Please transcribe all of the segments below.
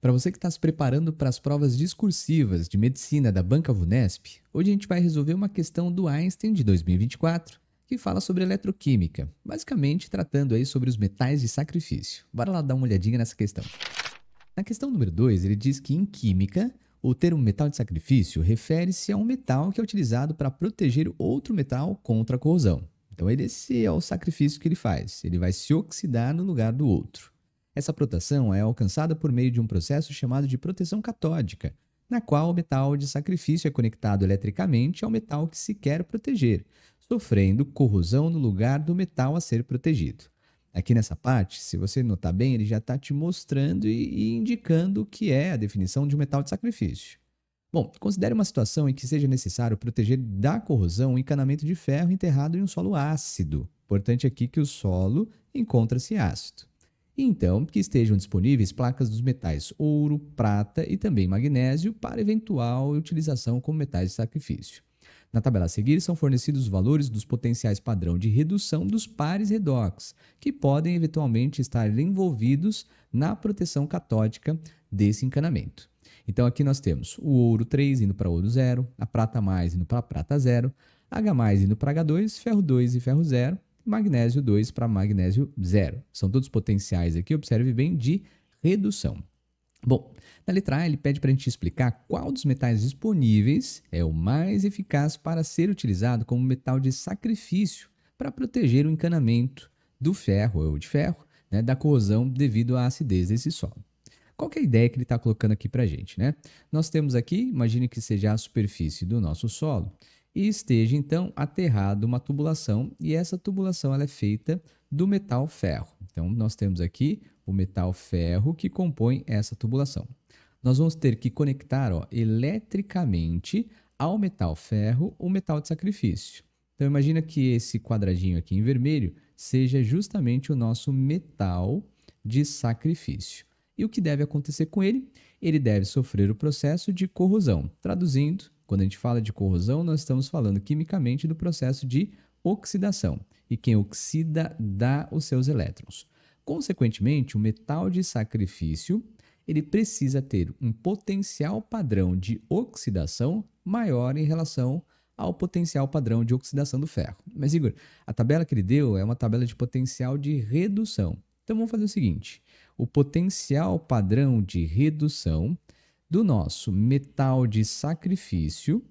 Para você que está se preparando para as provas discursivas de medicina da Banca Vunesp, hoje a gente vai resolver uma questão do Einstein de 2024, que fala sobre eletroquímica, basicamente tratando aí sobre os metais de sacrifício. Bora lá dar uma olhadinha nessa questão. Na questão número 2, ele diz que em química, o termo metal de sacrifício refere-se a um metal que é utilizado para proteger outro metal contra a corrosão. Então, esse é o sacrifício que ele faz. Ele vai se oxidar no lugar do outro. Essa proteção é alcançada por meio de um processo chamado de proteção catódica, na qual o metal de sacrifício é conectado eletricamente ao metal que se quer proteger, sofrendo corrosão no lugar do metal a ser protegido. Aqui nessa parte, se você notar bem, ele já está te mostrando e indicando o que é a definição de um metal de sacrifício. Bom, considere uma situação em que seja necessário proteger da corrosão um encanamento de ferro enterrado em um solo ácido. Importante aqui que o solo encontra-se ácido. E então, que estejam disponíveis placas dos metais ouro, prata e também magnésio para eventual utilização como metais de sacrifício. Na tabela a seguir são fornecidos os valores dos potenciais padrão de redução dos pares redox, que podem eventualmente estar envolvidos na proteção catódica desse encanamento. Então aqui nós temos o ouro 3 indo para ouro 0, a prata mais indo para prata 0, H mais indo para H2, ferro 2 e ferro 0, magnésio 2 para magnésio 0. São todos potenciais aqui, observe bem, de redução. Bom, na letra A ele pede para a gente explicar qual dos metais disponíveis é o mais eficaz para ser utilizado como metal de sacrifício para proteger o encanamento do ferro ou de ferro, né, da corrosão devido à acidez desse solo. Qual que é a ideia que ele está colocando aqui para a gente, né? Nós temos aqui, imagine que seja a superfície do nosso solo e esteja então aterrado uma tubulação e essa tubulação ela é feita do metal ferro. Então nós temos aqui o metal ferro que compõe essa tubulação. Nós vamos ter que conectar eletricamente ao metal ferro o metal de sacrifício. Então imagina que esse quadradinho aqui em vermelho seja justamente o nosso metal de sacrifício. E o que deve acontecer com ele? Ele deve sofrer o processo de corrosão. Traduzindo, quando a gente fala de corrosão, nós estamos falando quimicamente do processo de oxidação. E quem oxida dá os seus elétrons. Consequentemente, o metal de sacrifício ele precisa ter um potencial padrão de oxidação maior em relação ao potencial padrão de oxidação do ferro. Mas, Igor, a tabela que ele deu é uma tabela de potencial de redução. Então, vamos fazer o seguinte. O potencial padrão de redução do nosso metal de sacrifício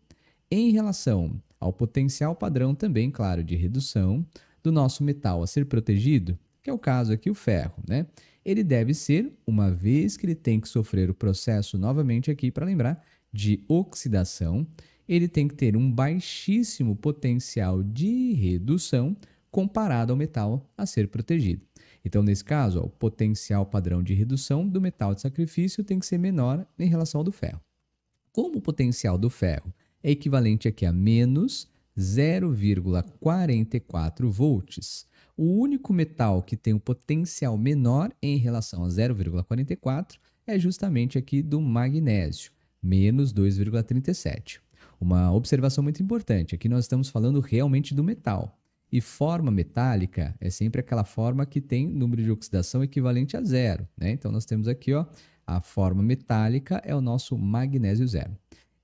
em relação ao potencial padrão também, claro, de redução do nosso metal a ser protegido, que é o caso aqui, o ferro, né? Ele deve ser, uma vez que ele tem que sofrer o processo, novamente aqui para lembrar, de oxidação, ele tem que ter um baixíssimo potencial de redução comparado ao metal a ser protegido. Então, nesse caso, o potencial padrão de redução do metal de sacrifício tem que ser menor em relação ao do ferro. Como o potencial do ferro é equivalente aqui a menos 0,44 volts, o único metal que tem um potencial menor em relação a 0,44 é justamente aqui do magnésio, menos 2,37. Uma observação muito importante, aqui nós estamos falando realmente do metal. E forma metálica é sempre aquela forma que tem número de oxidação equivalente a zero, né? Então, nós temos aqui, a forma metálica é o nosso magnésio zero.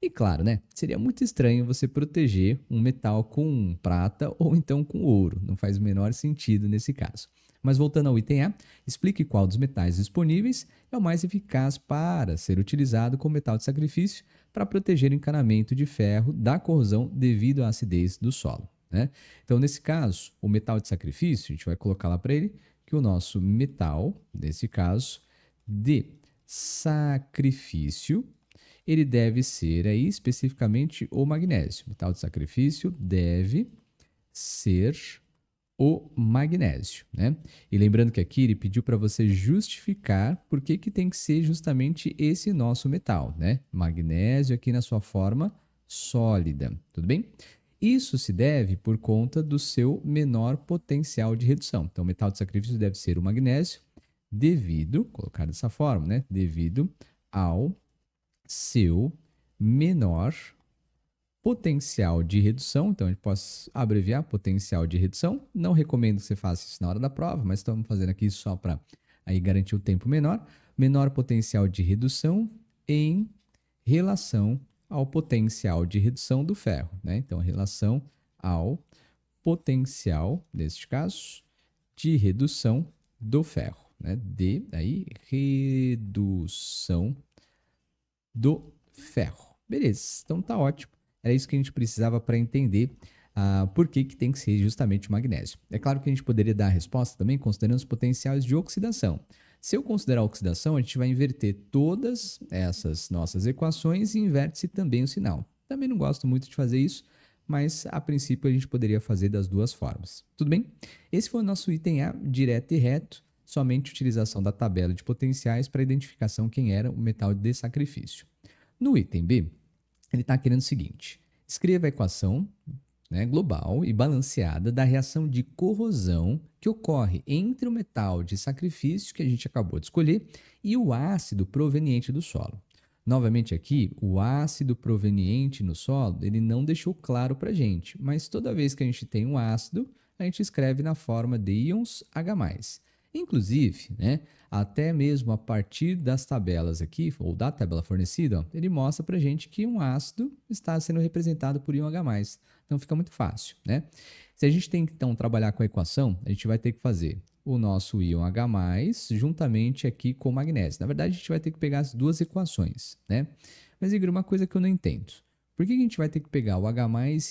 E claro, né? Seria muito estranho você proteger um metal com prata ou então com ouro. Não faz o menor sentido nesse caso. Mas voltando ao item A, explique qual dos metais disponíveis é o mais eficaz para ser utilizado como metal de sacrifício para proteger o encanamento de ferro da corrosão devido à acidez do solo. Né? Então, nesse caso, o metal de sacrifício, a gente vai colocar lá para ele que o nosso metal, nesse caso, de sacrifício, ele deve ser aí especificamente o magnésio. O metal de sacrifício deve ser o magnésio, né? E lembrando que aqui ele pediu para você justificar por que tem que ser justamente esse nosso metal, né? Magnésio aqui na sua forma sólida, tudo bem? Isso se deve por conta do seu menor potencial de redução. Então, o metal de sacrifício deve ser o magnésio devido, colocar dessa forma, né? Devido ao seu menor potencial de redução. Então, a gente pode abreviar potencial de redução. Não recomendo que você faça isso na hora da prova, mas estamos fazendo aqui só para aí garantir o tempo menor. menor potencial de redução em relação ao potencial de redução do ferro, né? Então, em relação ao potencial, neste caso, de redução do ferro, né? De aí redução do ferro. Beleza, então tá ótimo. Era isso que a gente precisava para entender por que tem que ser justamente o magnésio. É claro que a gente poderia dar a resposta também considerando os potenciais de oxidação. Se eu considerar a oxidação, a gente vai inverter todas essas nossas equações e inverte-se também o sinal. Também não gosto muito de fazer isso, mas a princípio a gente poderia fazer das duas formas. Tudo bem? Esse foi o nosso item A, direto e reto, somente utilização da tabela de potenciais para identificação quem era o metal de sacrifício. No item B, ele está querendo o seguinte: escreva a equação, né, global e balanceada da reação de corrosão que ocorre entre o metal de sacrifício que a gente acabou de escolher e o ácido proveniente do solo. Novamente aqui, o ácido proveniente no solo, ele não deixou claro para a gente, mas toda vez que a gente tem um ácido, a gente escreve na forma de íons H+. Inclusive, né, até mesmo a partir das tabelas aqui, ou da tabela fornecida, ó, ele mostra para a gente que um ácido está sendo representado por íon H+. Então fica muito fácil, né? Se a gente tem que então trabalhar com a equação, a gente vai ter que fazer o nosso íon H+, juntamente aqui com o magnésio. Na verdade, a gente vai ter que pegar as duas equações, né? Mas, Igor, uma coisa que eu não entendo. Por que a gente vai ter que pegar o H+,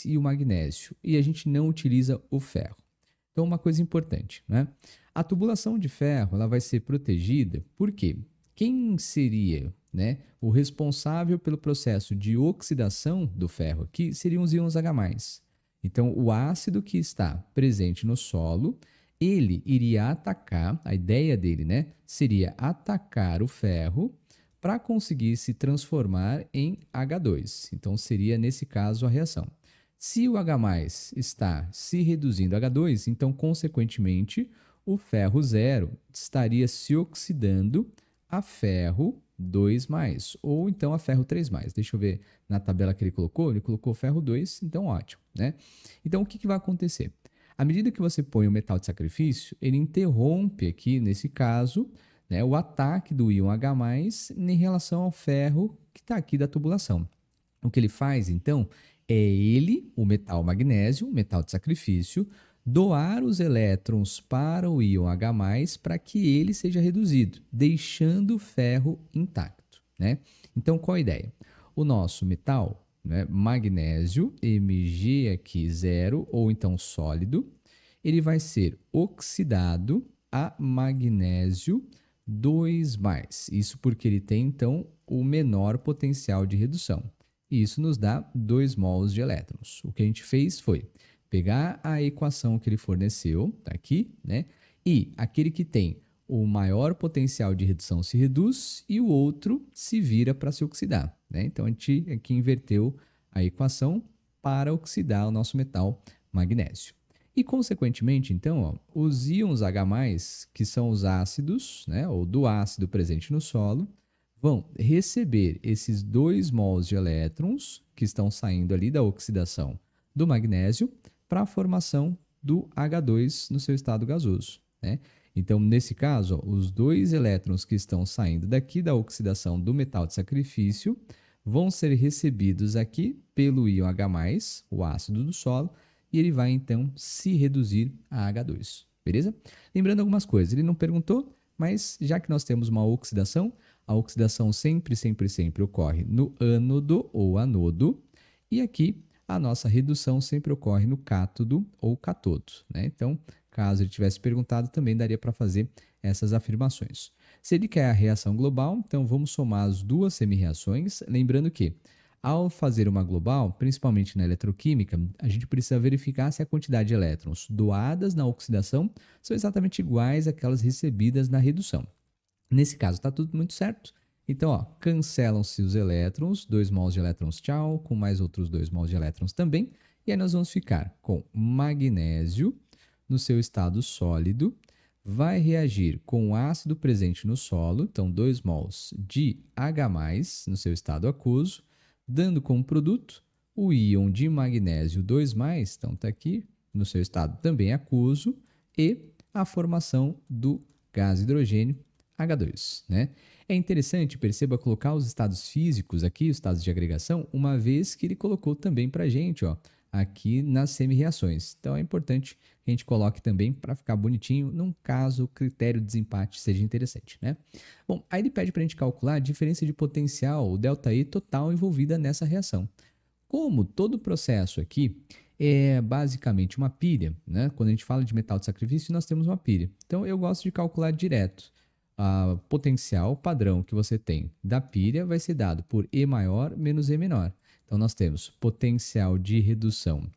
e o magnésio e a gente não utiliza o ferro? Então, uma coisa importante, né? A tubulação de ferro, ela vai ser protegida porque quem seria, né, o responsável pelo processo de oxidação do ferro aqui seriam os íons H+. Então, o ácido que está presente no solo, ele iria atacar, a ideia dele, né, seria atacar o ferro para conseguir se transformar em H2. Então, seria, nesse caso, a reação. Se o H+ está se reduzindo a H2, então, consequentemente, o ferro 0 estaria se oxidando a ferro 2+, ou então a ferro 3+. Deixa eu ver na tabela que ele colocou ferro 2, então ótimo, né? Então, o que vai acontecer? À medida que você põe o metal de sacrifício, ele interrompe aqui, nesse caso, né, o ataque do íon H+ em relação ao ferro que está aqui da tubulação. O que ele faz, então, é ele, o metal magnésio, o metal de sacrifício, doar os elétrons para o íon H+, para que ele seja reduzido, deixando o ferro intacto, né? Então, qual a ideia? O nosso metal, né, magnésio, Mg aqui 0, ou então sólido, ele vai ser oxidado a magnésio 2+. Isso porque ele tem, então, o menor potencial de redução. E isso nos dá 2 mols de elétrons. O que a gente fez foi pegar a equação que ele forneceu, tá aqui, né? E aquele que tem o maior potencial de redução se reduz e o outro se vira para se oxidar, né? Então, a gente aqui inverteu a equação para oxidar o nosso metal magnésio. E, consequentemente, então, ó, os íons H+, que são os ácidos, né, ou do ácido presente no solo, vão receber esses 2 mols de elétrons que estão saindo ali da oxidação do magnésio para a formação do H2 no seu estado gasoso, né? Então, nesse caso, ó, os 2 elétrons que estão saindo daqui da oxidação do metal de sacrifício vão ser recebidos aqui pelo íon H+, o ácido do solo, e ele vai, então, se reduzir a H2, beleza? Lembrando algumas coisas, ele não perguntou, mas já que nós temos uma oxidação, a oxidação sempre ocorre no ânodo ou anodo, e aqui a nossa redução sempre ocorre no cátodo ou catodo, né? Então, caso ele tivesse perguntado, também daria para fazer essas afirmações. Se ele quer a reação global, então vamos somar as duas semi-reações, lembrando que, ao fazer uma global, principalmente na eletroquímica, a gente precisa verificar se a quantidade de elétrons doadas na oxidação são exatamente iguais àquelas recebidas na redução. Nesse caso, está tudo muito certo. Então, ó, cancelam-se os elétrons, 2 mols de elétrons, tchau, com mais outros 2 mols de elétrons também. E aí nós vamos ficar com magnésio no seu estado sólido, vai reagir com o ácido presente no solo, então 2 mols de H+, no seu estado aquoso, dando como produto o íon de magnésio 2+, então está aqui, no seu estado também aquoso, e a formação do gás hidrogênio H2, né? É interessante, perceba, colocar os estados físicos aqui, os estados de agregação, uma vez que ele colocou também para a gente, ó, aqui nas semi-reações. Então é importante que a gente coloque também para ficar bonitinho, num caso o critério de desempate seja interessante, né? Bom, aí ele pede para a gente calcular a diferença de potencial, o ΔE total envolvida nessa reação. Como todo processo aqui é basicamente uma pilha, né? Quando a gente fala de metal de sacrifício, nós temos uma pilha. Então eu gosto de calcular direto. A potencial padrão que você tem da pilha vai ser dado por E maior menos E menor. Então nós temos potencial de redução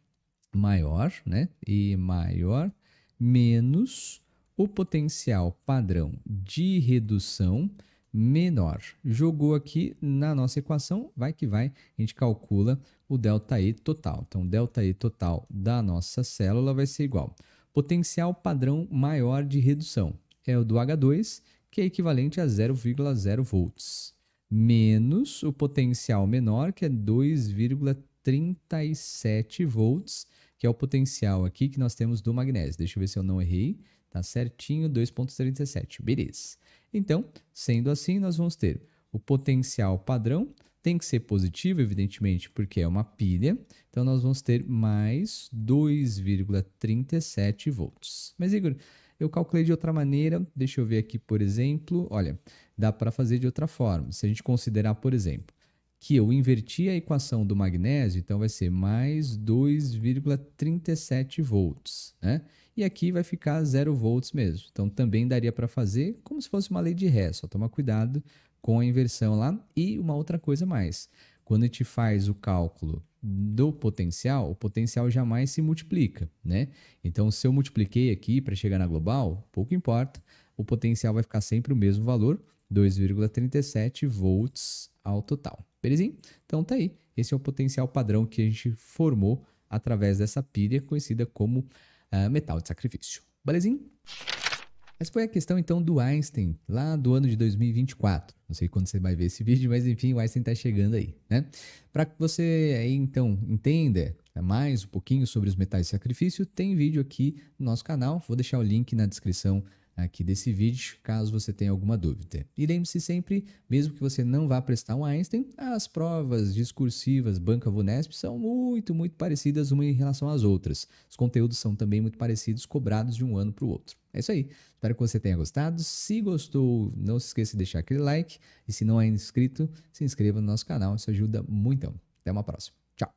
maior, né? E maior menos o potencial padrão de redução menor. Jogou aqui na nossa equação, vai que vai, a gente calcula o ΔE total. Então, ΔE total da nossa célula vai ser igual. Potencial padrão maior de redução é o do H2, que é equivalente a 0,0 volts, menos o potencial menor, que é 2,37 volts, que é o potencial aqui que nós temos do magnésio. Deixa eu ver se eu não errei. Tá certinho, 2,37. Beleza. Então, sendo assim, nós vamos ter o potencial padrão, tem que ser positivo, evidentemente, porque é uma pilha. Então, nós vamos ter mais 2,37 volts. Mas, Igor, eu calculei de outra maneira. Deixa eu ver aqui, por exemplo. Olha, dá para fazer de outra forma. Se a gente considerar, por exemplo, que eu inverti a equação do magnésio, então vai ser mais 2,37 volts, né? E aqui vai ficar 0 volts mesmo. Então também daria para fazer como se fosse uma lei de Ré, só toma cuidado com a inversão lá. E uma outra coisa mais, quando a gente faz o cálculo do potencial, o potencial jamais se multiplica, né? Então se eu multipliquei aqui para chegar na global, pouco importa, o potencial vai ficar sempre o mesmo valor, 2,37 volts ao total. Belezinha? Então tá aí. Esse é o potencial padrão que a gente formou através dessa pilha conhecida como metal de sacrifício. Belezinha? Essa foi a questão então do Einstein, lá do ano de 2024. Não sei quando você vai ver esse vídeo, mas enfim, o Einstein está chegando aí, né? Para que você aí então entenda mais um pouquinho sobre os metais de sacrifício, tem vídeo aqui no nosso canal. Vou deixar o link na descrição aqui desse vídeo, caso você tenha alguma dúvida. E lembre-se sempre, mesmo que você não vá prestar um Einstein, as provas discursivas Banca Vunesp são muito parecidas uma em relação às outras. Os conteúdos são também muito parecidos, cobrados de um ano para o outro. É isso aí. Espero que você tenha gostado. Se gostou, não se esqueça de deixar aquele like. E se não é inscrito, se inscreva no nosso canal. Isso ajuda muito. Até uma próxima. Tchau.